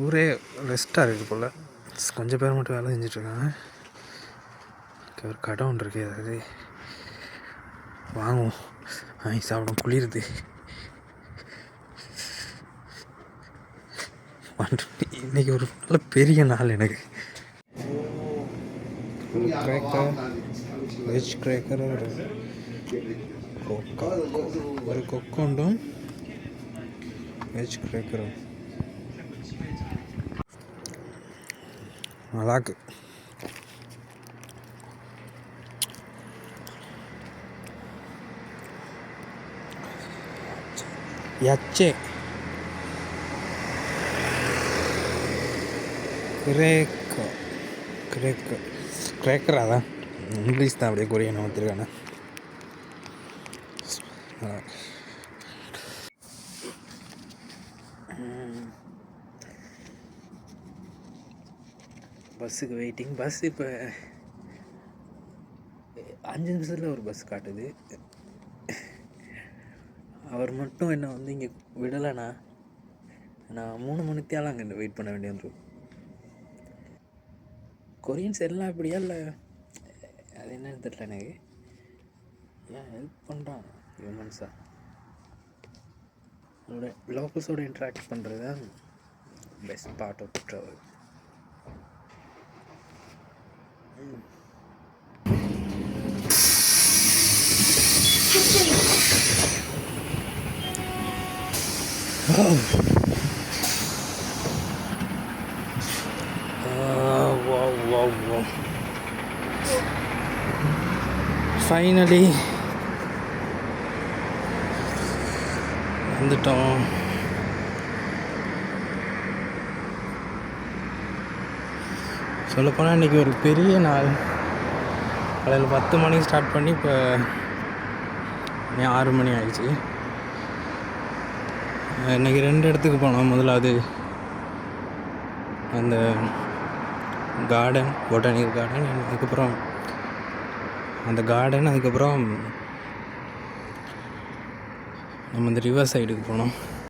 ஊரே ரெஸ்ட்டாக இருக்குது போல். கொஞ்சம் பேர் மட்டும் வேலை செஞ்சிட்ருக்காங்க. ஒரு கடை ஒன்று இருக்குது, ஏதாவது வாங்குவோம், வாங்கி சாப்பிடும். குளிருது. இன்றைக்கி ஒரு நல்ல பெரிய நாள் எனக்கு. ஒரு கிரேக்கர், வெஜ் கிரேக்கர், ஒரு கொக்கோண்டும் வெஜ் கிரேக்கரும் நல்லாக்கு. யச்சே கிரேக்கரா தான், இங்கிலீஷ் தான், அப்படியே கொரியன் வந்துருக்கானே. பஸ்ஸுக்கு வெயிட்டிங். பஸ் இப்போ 5 நிமிஷத்தில் ஒரு பஸ் காட்டுது. அவர் மட்டும் என்னை வந்து இங்கே விடலைண்ணா, நான் 3 மணித்தாலும் அங்கே வெயிட் பண்ண வேண்டிய வந்துடும். கொரியன்ஸ் எல்லாம் இப்படியா இல்லை, அது என்னன்னு தெரியல எனக்கு. ஏன் ஹெல்ப் பண்ணுறான் ஹியூமன்ஸாக? அதோட லோக்கல்ஸோடு இன்ட்ராக்ட் பண்ணுறது தான் best part of travel. Finally வந்துட்டோம். சொல்லப்போனால் இன்றைக்கி ஒரு பெரிய நாள். காலையில் 10 மணிக்கு ஸ்டார்ட் பண்ணி இப்போ 6 மணி ஆகிடுச்சு. இன்றைக்கி 2 இடத்துக்கு போனோம். முதலாவது அந்த கார்டன், பொட்டானிக்கல் கார்டன், அதுக்கப்புறம் அந்த கார்டன், அதுக்கப்புறம் நம்ம இந்த ரிவர் சைடுக்கு போனோம்.